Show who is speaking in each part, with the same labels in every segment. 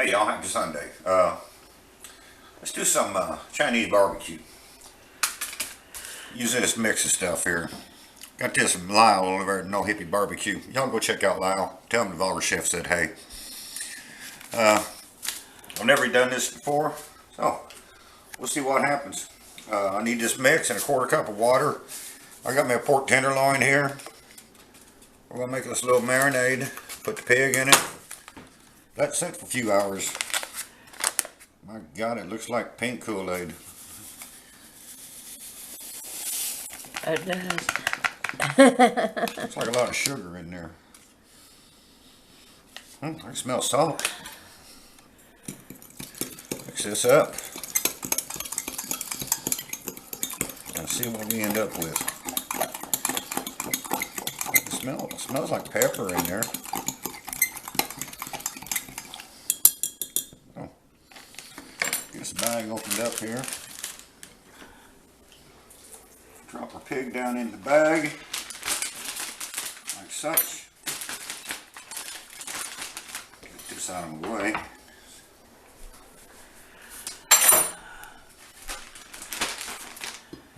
Speaker 1: Hey y'all, happy Sunday. Let's do some Chinese barbecue. Using this mix of stuff here. Got this from Lyle over at No Hippie Barbecue. Y'all go check out Lyle. Tell him the Volver Chef said hey. I've never done this before, so we'll see what happens. I need this mix and a quarter cup of water. I got me a pork tenderloin here. We're gonna make this little marinade. Put the pig in it. That's set for a few hours. My God, it looks like pink Kool-Aid.
Speaker 2: It does.
Speaker 1: Looks like a lot of sugar in there. I can smell salt. Mix this up. And see what we end up with. It smells like pepper in there. This bag opened up here. Drop our pig down in the bag, like such. Get this out of the way.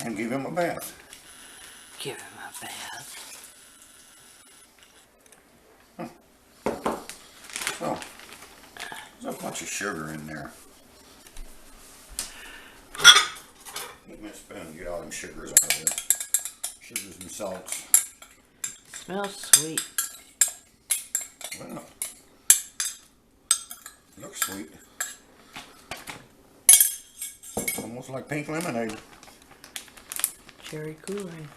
Speaker 1: And give him a bath.
Speaker 2: Give him a bath.
Speaker 1: So, there's a bunch of sugar in there. Give me a spoon and get all them sugars out of there. Sugars and salts.
Speaker 2: Smells sweet.
Speaker 1: Well, looks sweet. Almost like pink lemonade.
Speaker 2: Cherry Kool-Aid.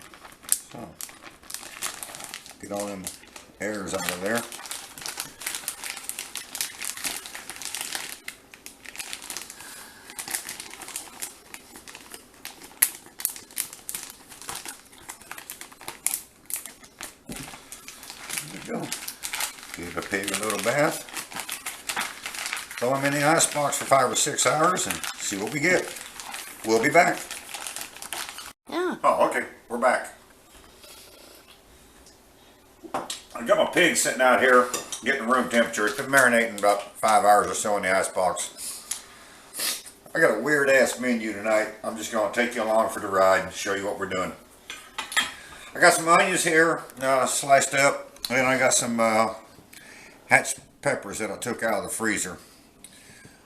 Speaker 1: So, get all them airs out of there. Go. Give the pig a little bath. Throw him in the ice box for 5 or 6 hours and see what we get. We'll be back.
Speaker 2: Yeah.
Speaker 1: Oh, okay. We're back. I got my pig sitting out here getting room temperature. It's been marinating about 5 hours or so in the ice box. I got a weird ass menu tonight. I'm just going to take you along for the ride and show you what we're doing. I got some onions here sliced up. And I got some hatch peppers that I took out of the freezer.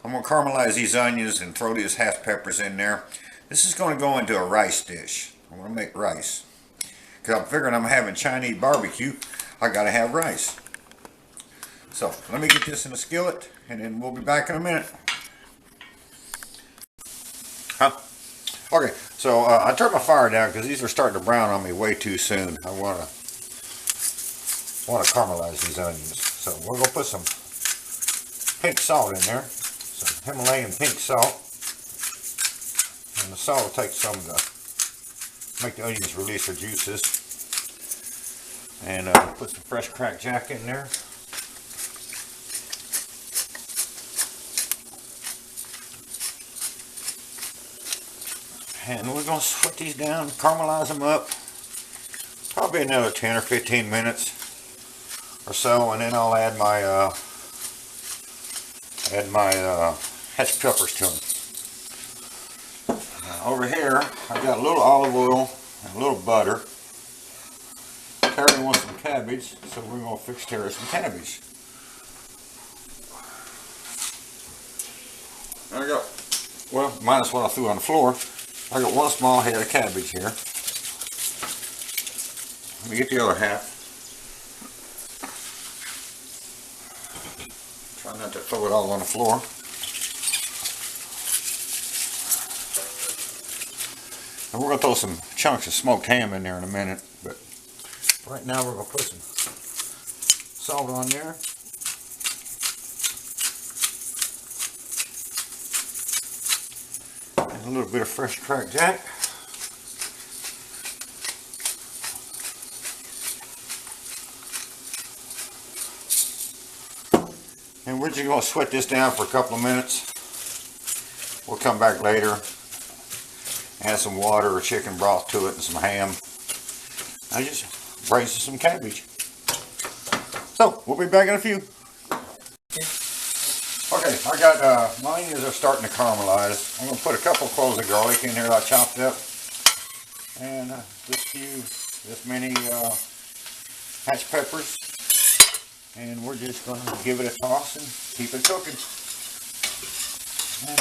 Speaker 1: I'm going to caramelize these onions and throw these hatch peppers in there. This is going to go into a rice dish. I'm going to make rice. Because I'm figuring I'm having Chinese barbecue, I got to have rice. So let me get this in a skillet and then we'll be back in a minute. Okay, so I turned my fire down because these are starting to brown on me way too soon. I want to caramelize these onions. So we're going to put some pink salt in there. Some Himalayan pink salt. And the salt will take some to make the onions release their juices. And put some fresh cracked jack in there. And we're going to sweat these down, caramelize them up. Probably another 10 or 15 minutes or so, and then I'll add my hatch peppers to them. Over here, I got a little olive oil and a little butter. Terry wants some cabbage, so we're going to fix Terry some cabbage. I got, well, minus what I threw on the floor, I got one small head of cabbage here. Let me get the other half. Try not to throw it all on the floor. And we're going to throw some chunks of smoked ham in there in a minute. But right now we're going to put some salt on there. And a little bit of fresh cracked jack. And we're just going to sweat this down for a couple of minutes. We'll come back later, add some water or chicken broth to it and some ham. I just braised some cabbage. So, we'll be back in a few. Okay, I got my onions are starting to caramelize. I'm going to put a couple cloves of garlic in here that I chopped up, and this many hatch peppers, and we're just going to give it a toss and keep it cooking. And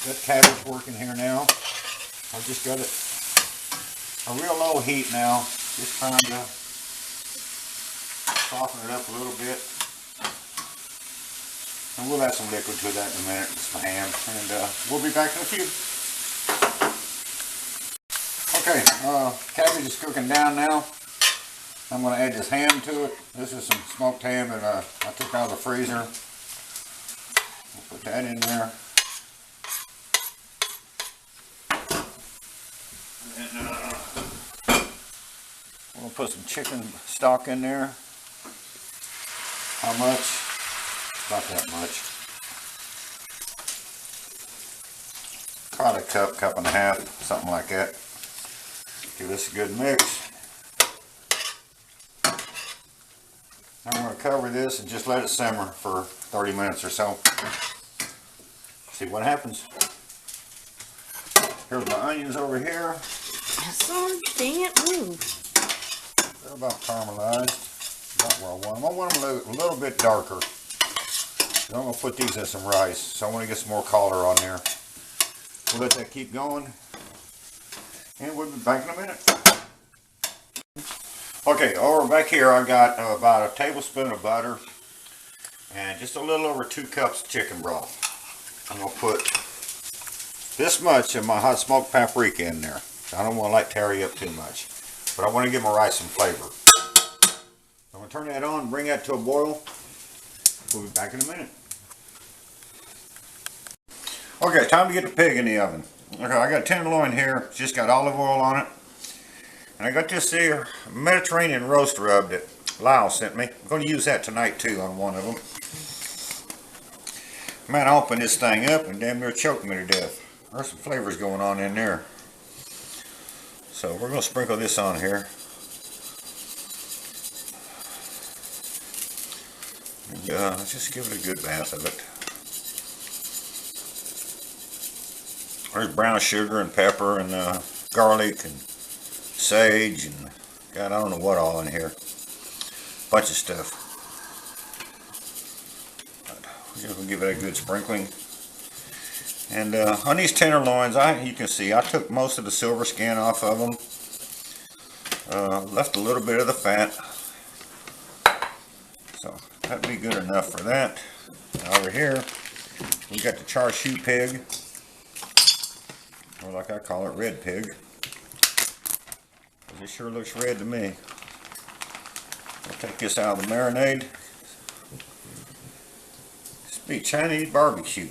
Speaker 1: got cabbage working here now. I just got it a real low heat now, just trying to soften it up a little bit. And we'll add some liquid to that in a minute. It's the ham, and we'll be back in a few. Okay, cabbage is cooking down now. I'm going to add this ham to it. This is some smoked ham that I took out of the freezer. We'll put that in there. And we'll put some chicken stock in there. How much? Not that much. Probably a cup and a half, something like that. Give this a good mix. I'm going to cover this and just let it simmer for 30 minutes or so. See what happens. Here's my onions over here.
Speaker 2: Son, dang it, move.
Speaker 1: They're about caramelized. About where I want them. I want them a little bit darker. I'm going to put these in some rice, so I want to get some more color on there. We'll let that keep going, and we'll be back in a minute. Okay, over back here I got about a tablespoon of butter and just a little over 2 cups of chicken broth. I'm going to put this much of my hot smoked paprika in there. I don't want to like tarry up too much, but I want to give my rice some flavor. I'm going to turn that on and bring that to a boil. We'll be back in a minute. Okay, time to get the pig in the oven. Okay, I got tenderloin here. It's just got olive oil on it. And I got this here Mediterranean roast rub that Lyle sent me. I'm going to use that tonight too on one of them. Man, I opened this thing up and damn near choked me to death. There's some flavors going on in there. So we're going to sprinkle this on here. And just give it a good bath of it. There's brown sugar and pepper and garlic and sage and God, I don't know what all in here. Bunch of stuff. But we're just gonna give it a good sprinkling. And on these tenderloins, you can see I took most of the silver skin off of them. Left a little bit of the fat. So that'd be good enough for that. Now over here, we got the Char shoe pig, or like I call it, red pig. It sure looks red to me. I'll take this out of the marinade. This be Chinese barbecue.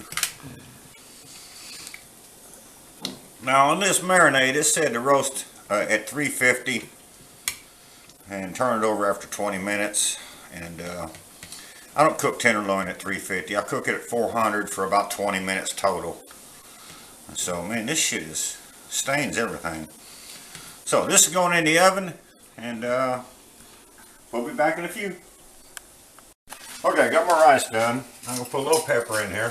Speaker 1: Now on this marinade, it said to roast at 350 and turn it over after 20 minutes. And I don't cook tenderloin at 350. I cook it at 400 for about 20 minutes total. And so, man, this shit stains everything. So this is going in the oven, and we'll be back in a few. Okay, got my rice done. I'm gonna put a little pepper in here.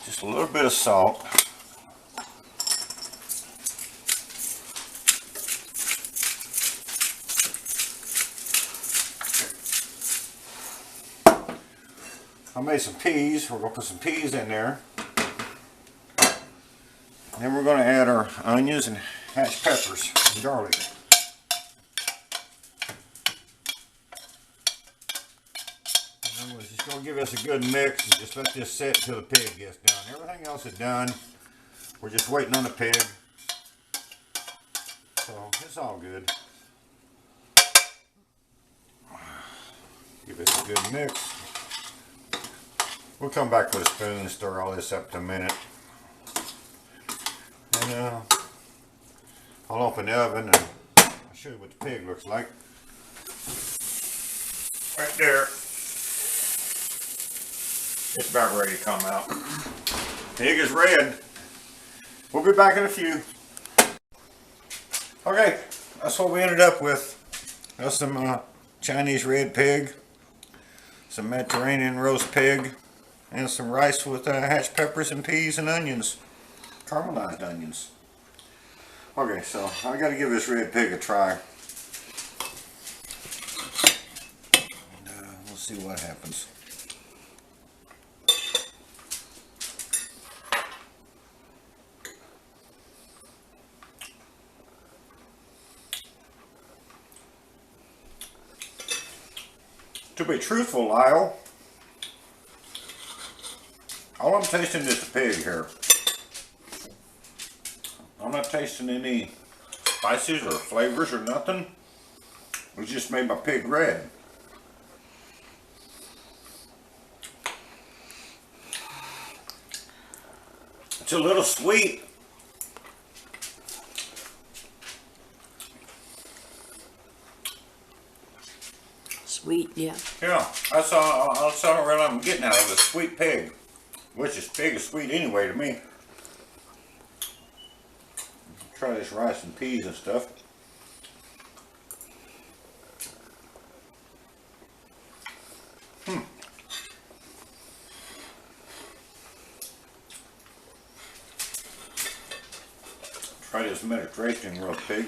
Speaker 1: Just a little bit of salt. I made some peas. We're going to put some peas in there. And then we're going to add our onions and hatch peppers and garlic. And we're just going to give this a good mix and just let this sit until the pig gets done. Everything else is done. We're just waiting on the pig. So it's all good. Give this a good mix. We'll come back with a spoon and stir all this up in a minute. And I'll open the oven and I'll show you what the pig looks like. Right there. It's about ready to come out. Pig is red. We'll be back in a few. Okay, that's what we ended up with. That's some Chinese red pig, some Mediterranean roast pig, and some rice with hatch peppers and peas and onions, caramelized onions. Okay, so I got to give this red pig a try. And, we'll see what happens. To be truthful, Lyle, all I'm tasting is the pig here. I'm not tasting any spices or flavors or nothing. It just made my pig red. It's a little sweet.
Speaker 2: Sweet, yeah.
Speaker 1: Yeah, that's all really I'm getting out of a sweet pig. Which is pig is sweet anyway to me. Try this rice and peas and stuff. Try this Mediterranean roast pig.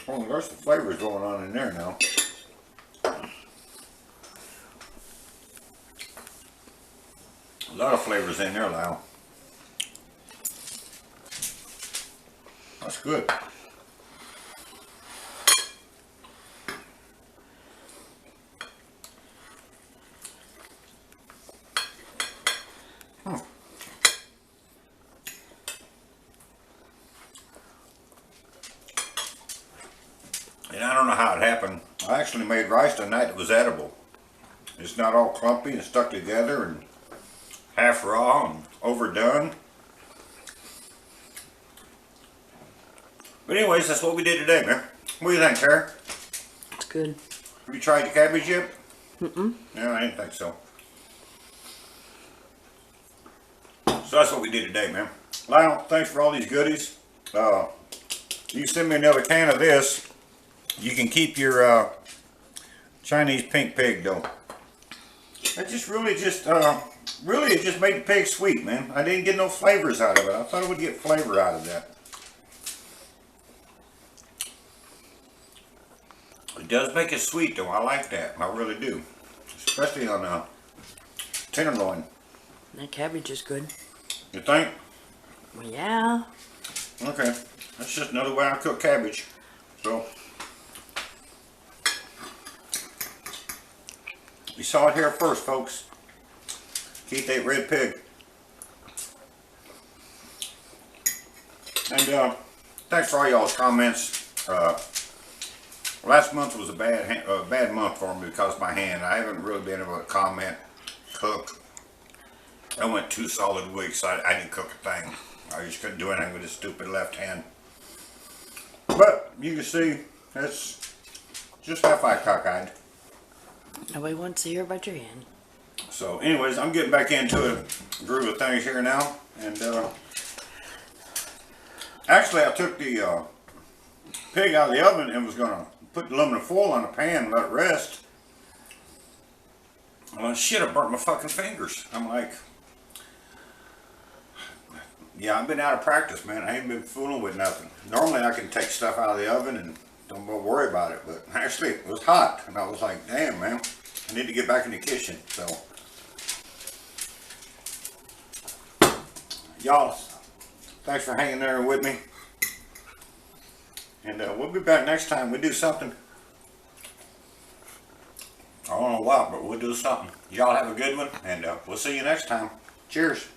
Speaker 1: Oh, there's some flavors going on in there now. A lot of flavors in there, Lyle. That's good. And I don't know how it happened. I actually made rice tonight that was edible. It's not all clumpy and stuck together and half raw and overdone. But anyways, that's what we did today, man. What do you think, Char?
Speaker 2: It's good.
Speaker 1: Have you tried the cabbage yet?
Speaker 2: Mm-mm.
Speaker 1: No, I didn't think so. So that's what we did today, man. Lionel, thanks for all these goodies. You send me another can of this. You can keep your Chinese pink pig though. It just really it just made the pig sweet, man. I didn't get no flavors out of it. I thought I would get flavor out of that. It does make it sweet though. I like that. I really do. Especially on tenderloin.
Speaker 2: That cabbage is good.
Speaker 1: You think?
Speaker 2: Well, yeah.
Speaker 1: Okay. That's just another way I cook cabbage. So you saw it here first, folks. Keith ate red pig. And thanks for all y'all's comments. Last month was a bad month for me because of my hand. I haven't really been able to comment, cook. I went 2 solid weeks. I didn't cook a thing. I just couldn't do anything with this stupid left hand. But you can see, that's just half I cockeyed.
Speaker 2: Nobody wants to hear about your hand.
Speaker 1: So anyways, I'm getting back into a groove of things here now. And actually I took the pig out of the oven and was going to put the aluminum foil on the pan and let it rest. Well, shit, I burnt my fucking fingers. I'm like, yeah, I've been out of practice, man. I ain't been fooling with nothing. Normally I can take stuff out of the oven and don't worry about it, but actually it was hot. And I was like, damn, man, I need to get back in the kitchen. So, y'all, thanks for hanging there with me. And we'll be back next time. We do something. I don't know what, but we'll do something. Y'all have a good one, and we'll see you next time. Cheers.